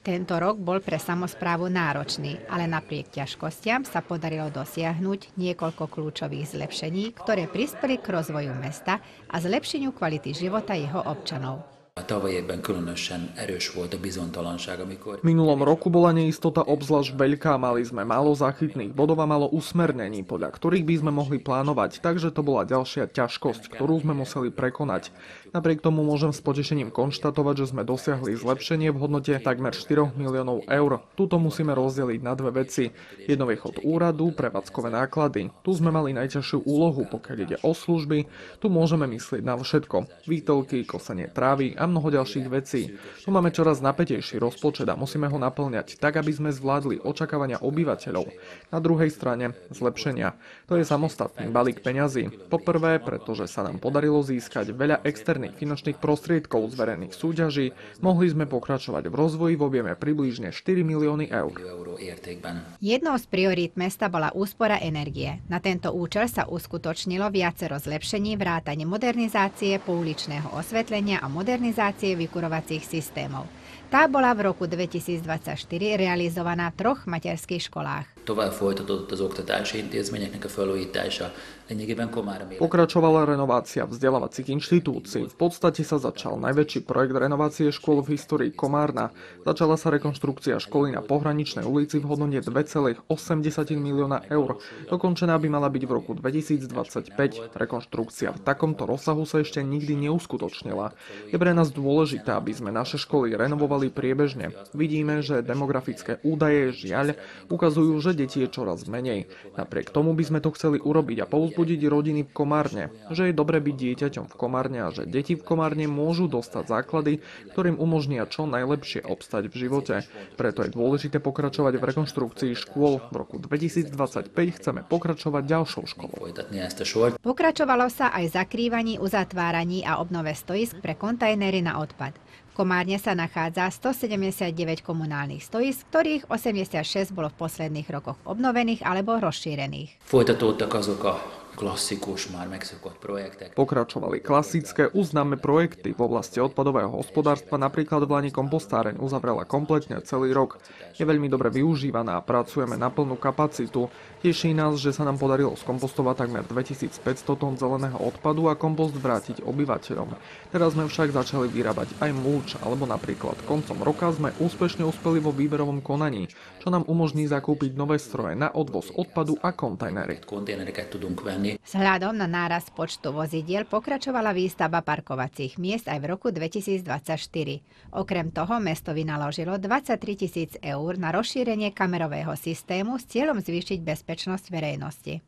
Tento rok bol pre samosprávu náročný, ale napriek ťažkostiam sa podarilo dosiahnuť niekoľko kľúčových zlepšení, ktoré prispeli k rozvoju mesta a zlepšeniu kvality života jeho občanov. V minulom roku bola neistota obzvlášť veľká, mali sme málo záchytných bodov a málo usmernení, podľa ktorých by sme mohli plánovať, takže to bola ďalšia ťažkosť, ktorú sme museli prekonať. Napriek tomu môžem s potešením konštatovať, že sme dosiahli zlepšenie v hodnote takmer 4 miliónov eur. Tuto musíme rozdeliť na dve veci. Jednou je chod úradu, prevádzkové náklady. Tu sme mali najťažšiu úlohu, pokiaľ ide o služby. Tu môžeme myslieť na všetko. Výtelky, kosenie trávy a mnoho ďalších vecí. Tu máme čoraz napätejší rozpočet a musíme ho naplňať tak, aby sme zvládli očakávania obyvateľov. Na druhej strane zlepšenia. To je samostatný balík peňazí. Poprvé, pretože sa nám podarilo získať veľa externých finančných prostriedkov z verejných súťaží, mohli sme pokračovať v rozvoji v objeme približne 4 milióny eur. Jednou z priorít mesta bola úspora energie. Na tento účel sa uskutočnilo viacero zlepšení vrátane modernizácie pouličného osvetlenia a modernizácie vykurovacích systémov. Tá bola v roku 2024 realizovaná v 3 materských školách. Pokračovala renovácia vzdelávacích inštitúcií. V podstate sa začal najväčší projekt renovácie škôl v histórii Komárna. Začala sa rekonštrukcia školy na Pohraničnej ulici v hodnote 2,8 milióna eur. Dokončená by mala byť v roku 2025. Rekonštrukcia v takomto rozsahu sa ešte nikdy neuskutočnila. Je pre nás dôležité, aby sme naše školy renovovali priebežne. Vidíme, že demografické údaje žiaľ ukazujú, že detí je čoraz menej. Napriek tomu by sme to chceli urobiť a povzbudiť rodiny v Komárne, že je dobre byť dieťaťom v Komárne a že deti v Komárne môžu dostať základy, ktorým umožnia čo najlepšie obstať v živote. Preto je dôležité pokračovať v rekonštrukcii škôl. V roku 2025 chceme pokračovať ďalšou školou. Pokračovalo sa aj zakrývaní, uzatváraní a obnove stoisk pre kontajnery na odpad. V Komárne sa nachádza 179 komunálnych stoisk, ktorých 86 bolo v posledných rokoch obnovených alebo rozšírených. Pokračovali klasické uznáme projekty v oblasti odpadového hospodárstva, napríklad v Lani kompostáreň uzavrela kompletne celý rok. Je veľmi dobre využívaná a pracujeme na plnú kapacitu. Teší nás, že sa nám podarilo skompostovať takmer 2500 tón zeleného odpadu a kompost vrátiť obyvateľom. Teraz sme však začali vyrábať aj mulč, alebo napríklad koncom roka sme úspešne uspeli vo výberovom konaní, čo nám umožní zakúpiť nové stroje na odvoz odpadu a kontajnery. Vzhľadom na nárast počtu vozidiel pokračovala výstavba parkovacích miest aj v roku 2024. Okrem toho mesto vynaložilo 23 000 eur na rozšírenie kamerového systému s cieľom zvýšiť bezpečnosť verejnosti.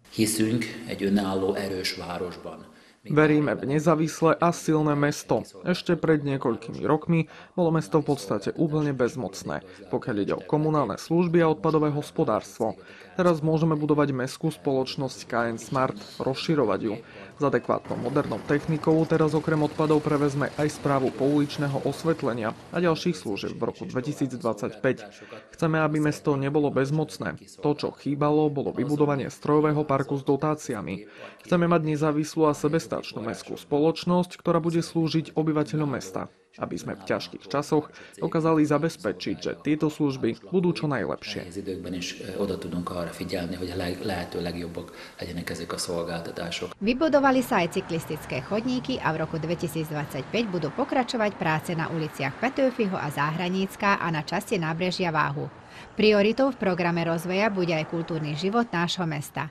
Veríme v nezávislé a silné mesto. Ešte pred niekoľkými rokmi bolo mesto v podstate úplne bezmocné, pokiaľ ide o komunálne služby a odpadové hospodárstvo. Teraz môžeme budovať mestskú spoločnosť KN Smart, rozširovať ju. S adekvátnou modernou technikou teraz okrem odpadov prevezme aj správu pouličného osvetlenia a ďalších služieb v roku 2025. Chceme, aby mesto nebolo bezmocné. To, čo chýbalo, bolo vybudovanie strojového parku s dotáciami. Chceme mať nezávislú a sebestačnú mestskú spoločnosť, ktorá bude slúžiť obyvateľom mesta, aby sme v ťažkých časoch dokázali zabezpečiť, že tieto služby budú čo najlepšie. Vybudovali sa aj cyklistické chodníky a v roku 2025 budú pokračovať práce na uliciach Petőfiho a Záhranícka a na časti nábrežia Váhu. Prioritou v programe rozvoja bude aj kultúrny život nášho mesta.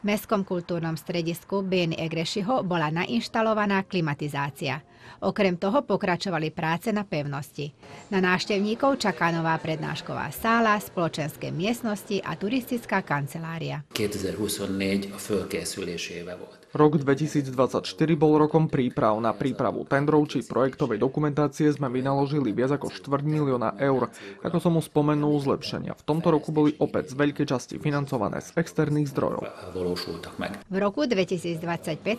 V mestskom kultúrnom stredisku Bény Egrešiho bola nainštalovaná klimatizácia. Okrem toho pokračovali práce na pevnosti. Na návštevníkov čaká nová prednášková sála, spoločenské miestnosti a turistická kancelária. 2024 a fölkészülési éve volt. Rok 2024 bol rokom príprav. Na prípravu tendrov či projektovej dokumentácie sme vynaložili viac ako 250 000 eur. Ako som už spomenul, zlepšenia v tomto roku boli opäť z veľkej časti financované z externých zdrojov. V roku 2025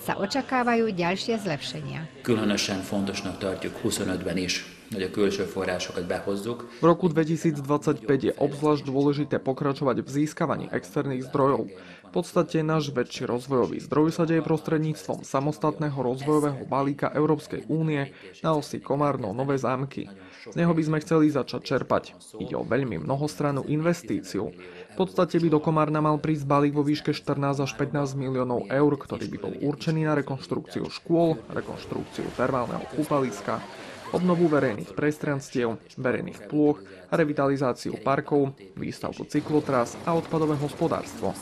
sa očakávajú ďalšie zlepšenia. Különösen fontosnak tartjuk 25-ben is hogy a külső forrásokat behozzuk. V roku 2025 je obzvlášť dôležité pokračovať v získavaní externých zdrojov. V podstate náš väčší rozvojový zdroj sa deje prostredníctvom samostatného rozvojového balíka Európskej únie na osi Komárno-Nové Zámky. Z neho by sme chceli začať čerpať. Ide o veľmi mnohostrannú investíciu. V podstate by do Komárna mal prísť balík vo výške 14 až 15 miliónov eur, ktorý by bol určený na rekonštrukciu škôl, rekonštrukciu termálneho kúpaliska, obnovu verejných priestranstiev, verejných plôch a revitalizáciu parkov, výstavbu cyklotrás a odpadové hospodárstvo.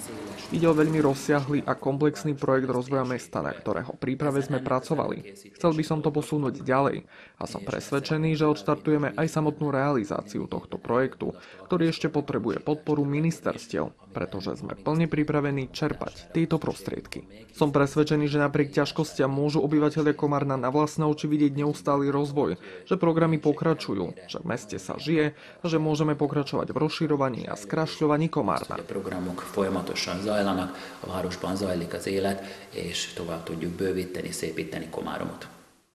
Ide o veľmi rozsiahly a komplexný projekt rozvoja mesta, na ktorého príprave sme pracovali. Chcel by som to posunúť ďalej a som presvedčený, že odštartujeme aj samotnú realizáciu tohto projektu, ktorý ešte potrebuje podporu ministerstiev, pretože sme plne pripravení čerpať tieto prostriedky. Som presvedčený, že napriek ťažkostiam môžu obyvateľia Komárna na vlastné oči vidieť neustály rozvoj, že programy pokračujú, že v meste sa žije a že môžeme pokračovať v rozširovaní a skrašľovaní Komárna. Programok folyamatosan zajlanak, a városban zajlik az élet, és tovább tudjuk bővíteni, szépíteni Komáromot.